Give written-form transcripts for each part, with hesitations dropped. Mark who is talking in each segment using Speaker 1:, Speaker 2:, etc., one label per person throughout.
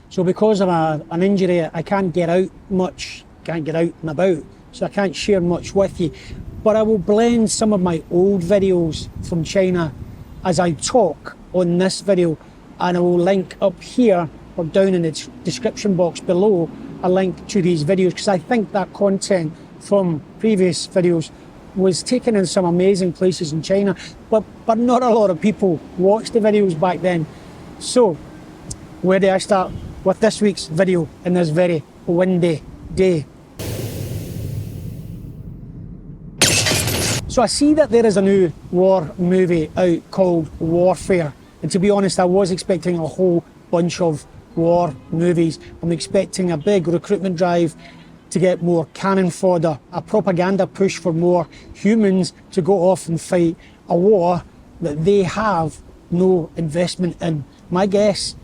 Speaker 1: So because of an injury, I can't get out much, can't get out and about, so I can't share much with you. But I will blend some of my old videos from China as I talk on this video, and I will link up here or down in the description box below a link to these videos, because I think that content from previous videos was taken in some amazing places in China, but not a lot of people watched the videos back then. So where do I start with this week's video in this very windy day? So I see that there is a new war movie out called Warfare, and to be honest, I was expecting a whole bunch of war movies. I'm expecting a big recruitment drive to get more cannon fodder, a propaganda push for more humans to go off and fight a war that they have no investment in. My guess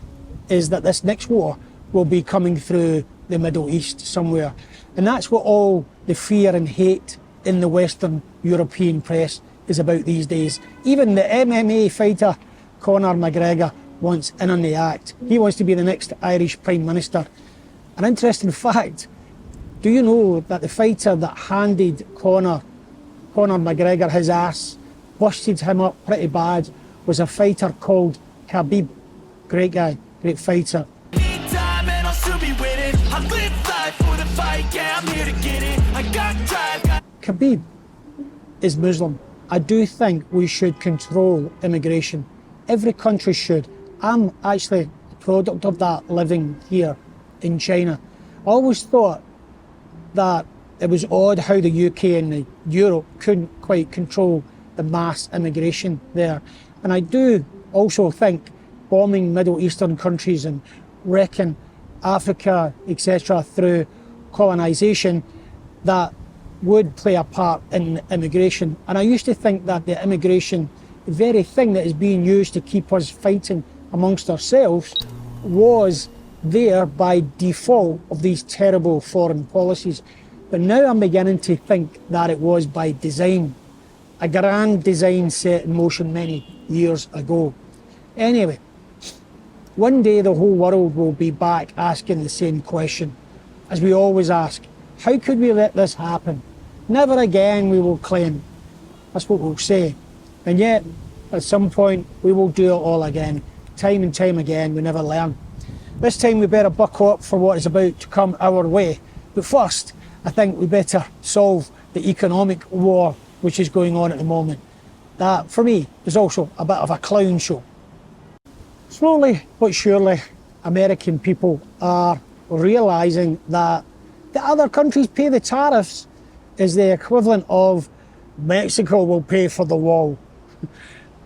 Speaker 1: is that this next war will be coming through the Middle East somewhere. And that's what all the fear and hate in the Western European press is about these days. Even the MMA fighter Conor McGregor wants in on the act. He wants to be the next Irish Prime Minister. An interesting fact, do you know that the fighter that handed Conor McGregor his ass, busted him up pretty bad, was a fighter called Khabib? Great guy, great fighter. Khabib is Muslim. I do think we should control immigration. Every country should. I'm actually a product of that living here in China. I always thought that it was odd how the UK and Europe couldn't quite control the mass immigration there. And I do also think bombing Middle Eastern countries and wrecking Africa, etc., through colonisation, that would play a part in immigration. And I used to think that the immigration, the very thing that is being used to keep us fighting amongst ourselves, was there by default of these terrible foreign policies. But now I'm beginning to think that it was by design, a grand design set in motion many years ago. Anyway, one day the whole world will be back asking the same question, as we always ask: how could we let this happen? Never again, we will claim. That's what we'll say. And yet, at some point, we will do it all again. Time and time again, we never learn. This time we better buckle up for what is about to come our way. But first, I think we better solve the economic war which is going on at the moment. That, for me, is also a bit of a clown show. Slowly but surely, American people are realising that the other countries pay the tariffs is the equivalent of Mexico will pay for the wall.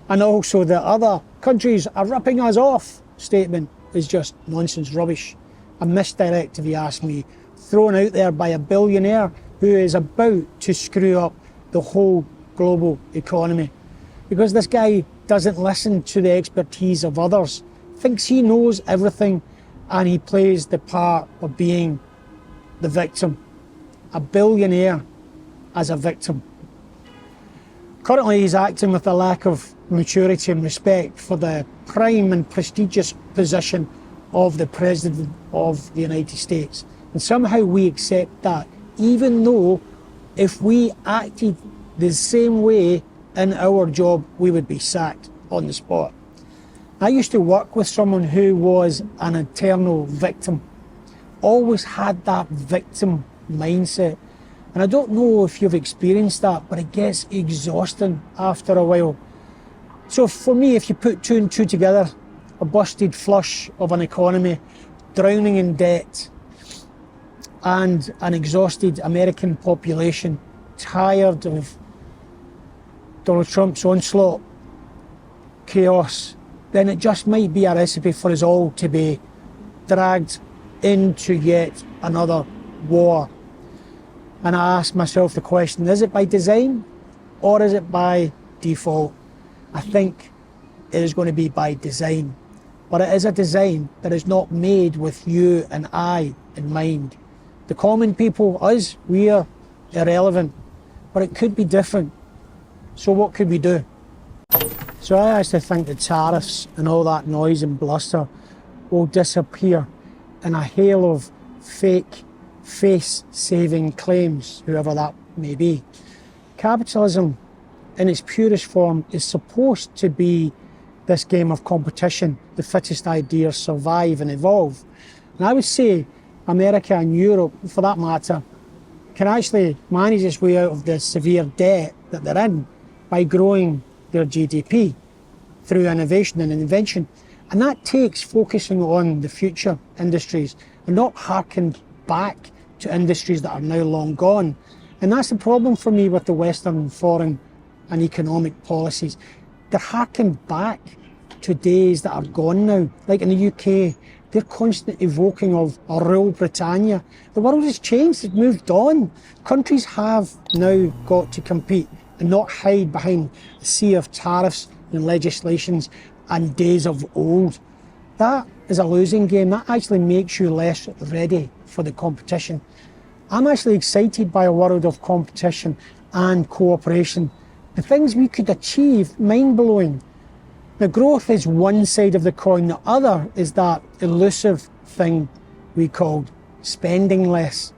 Speaker 1: And also the other countries are ripping us off statement is just nonsense, rubbish. A misdirect, if you ask me, thrown out there by a billionaire who is about to screw up the whole global economy. Because this guy doesn't listen to the expertise of others, thinks he knows everything, and he plays the part of being the victim. A billionaire as a victim. Currently he's acting with a lack of maturity and respect for the prime and prestigious position of the President of the United States. And somehow we accept that, even though if we acted the same way in our job, we would be sacked on the spot. I used to work with someone who was an eternal victim, always had that victim mindset. And I don't know if you've experienced that, but it gets exhausting after a while. So for me, if you put two and two together, a busted flush of an economy, drowning in debt, and an exhausted American population, tired of Donald Trump's onslaught, chaos, then it just might be a recipe for us all to be dragged into yet another war. And I ask myself the question, is it by design or is it by default? I think it is going to be by design, but it is a design that is not made with you and I in mind. The common people, us, we are irrelevant, but it could be different. So what could we do? So I actually think the tariffs and all that noise and bluster will disappear in a hail of fake, face-saving claims, whoever that may be. Capitalism, in its purest form, is supposed to be this game of competition. The fittest ideas survive and evolve. And I would say America and Europe, for that matter, can actually manage its way out of the severe debt that they're in by growing their GDP through innovation and invention. And that takes focusing on the future industries and not harking back to industries that are now long gone. And that's the problem for me with the Western foreign and economic policies. They're harking back to days that are gone now. Like in the UK, they're constantly evoking of a Rule Britannia. The world has changed, it's moved on. Countries have now got to compete and not hide behind a sea of tariffs and legislations and days of old. That is a losing game. That actually makes you less ready for the competition. I'm actually excited by a world of competition and cooperation. The things we could achieve, mind-blowing. Now, growth is one side of the coin. The other is that elusive thing we called spending less.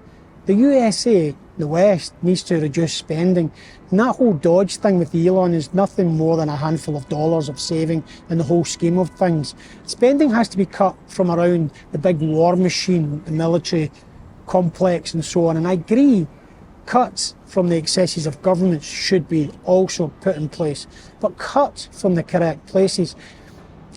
Speaker 1: The USA, the West, needs to reduce spending. And that whole Dodge thing with Elon is nothing more than a handful of dollars of saving in the whole scheme of things. Spending has to be cut from around the big war machine, the military complex and so on. And I agree, cuts from the excesses of governments should be also put in place, but cut from the correct places.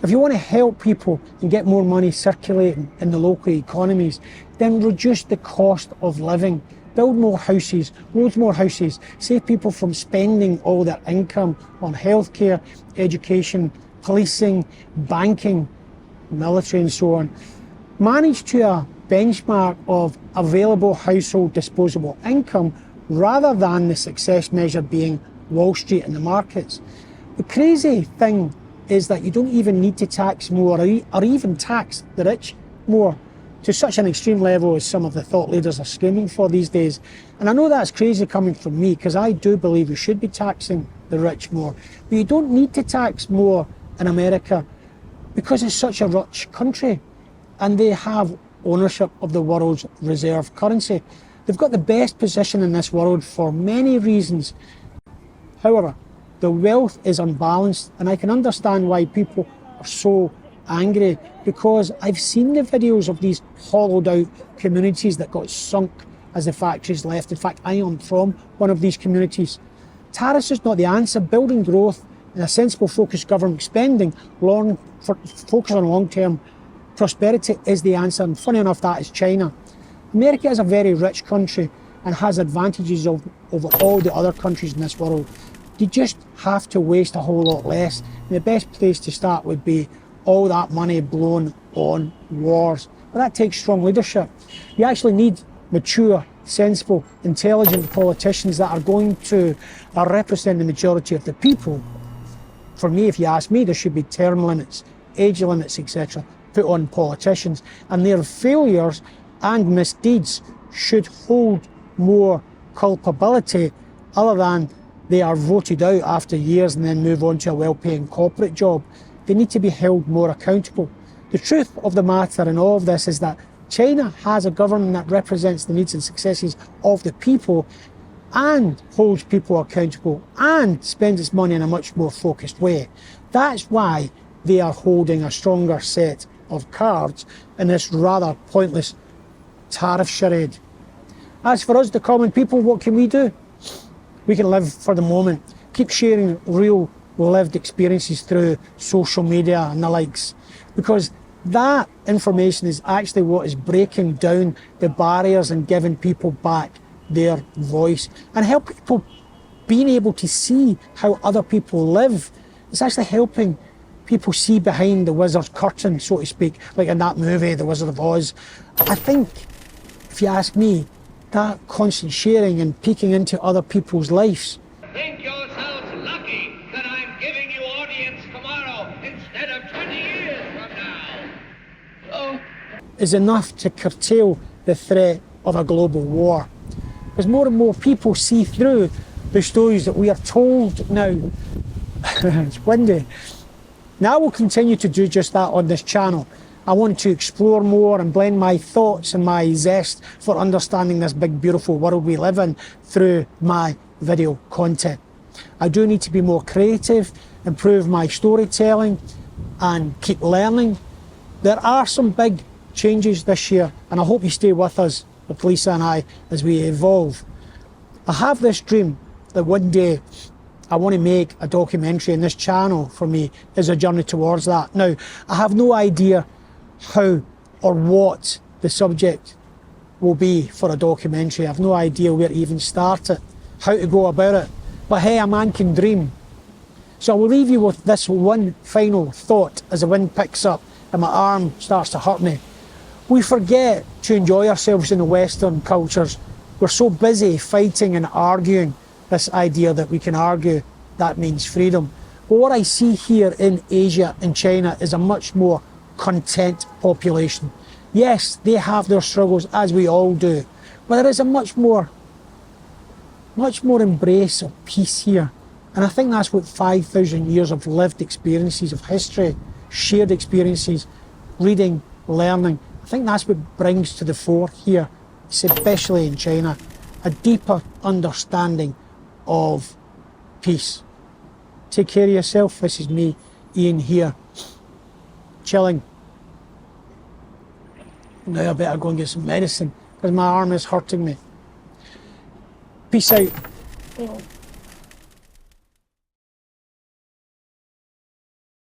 Speaker 1: If you want to help people and get more money circulating in the local economies, then reduce the cost of living. Build more houses, loads more houses, save people from spending all their income on healthcare, education, policing, banking, military and so on. Manage to a benchmark of available household disposable income rather than the success measure being Wall Street and the markets. The crazy thing is that you don't even need to tax more or even tax the rich more to such an extreme level as some of the thought leaders are screaming for these days. And I know that's crazy coming from me because I do believe we should be taxing the rich more. But you don't need to tax more in America because it's such a rich country and they have ownership of the world's reserve currency. They've got the best position in this world for many reasons. However, the wealth is unbalanced, and I can understand why people are so angry because I've seen the videos of these hollowed out communities that got sunk as the factories left. In fact, I am from one of these communities. Tariffs is not the answer. Building growth and a sensible focused government spending, focus on long-term prosperity is the answer, and funny enough, that is China. America is a very rich country and has advantages over all the other countries in this world. You just have to waste a whole lot less. And the best place to start would be all that money blown on wars. But that takes strong leadership. You actually need mature, sensible, intelligent politicians that are going to represent the majority of the people. For me, if you ask me, there should be term limits, age limits, etc. put on politicians, and their failures and misdeeds should hold more culpability other than they are voted out after years and then move on to a well-paying corporate job. They need to be held more accountable. The truth of the matter in all of this is that China has a government that represents the needs and successes of the people and holds people accountable and spends its money in a much more focused way. That's why they are holding a stronger set of cards in this rather pointless tariff charade. As for us, the common people, what can we do? We can live for the moment, keep sharing real lived experiences through social media and the likes, because that information is actually what is breaking down the barriers and giving people back their voice and help people being able to see how other people live. It's actually helping people see behind the wizard's curtain, so to speak, like in that movie, The Wizard of Oz. I think, if you ask me, that constant sharing and peeking into other people's lives.
Speaker 2: Think yourselves lucky that I'm giving you audience tomorrow instead of 20 years from now. Oh.
Speaker 1: Is enough to curtail the threat of a global war. As more and more people see through the stories that we are told now. It's windy. Now we'll continue to do just that on this channel. I want to explore more and blend my thoughts and my zest for understanding this big, beautiful world we live in through my video content. I do need to be more creative, improve my storytelling, and keep learning. There are some big changes this year, and I hope you stay with us, with Lisa and I, as we evolve. I have this dream that one day I want to make a documentary, and this channel for me is a journey towards that. Now, I have no idea how or what the subject will be for a documentary. I have no idea where to even start it, how to go about it. But hey, a man can dream. So I will leave you with this one final thought as the wind picks up and my arm starts to hurt me. We forget to enjoy ourselves in the Western cultures. We're so busy fighting and arguing this idea that we can argue that means freedom. But what I see here in Asia and China is a much more content population. Yes, they have their struggles, as we all do, but there is a much more embrace of peace here. And I think that's what 5,000 years of lived experiences of history, shared experiences, reading, learning, I think that's what brings to the fore here, especially in China, a deeper understanding of peace. Take care of yourself. This is me, Ian, here, chilling. Now I better go and get some medicine because my arm is hurting me. Peace out.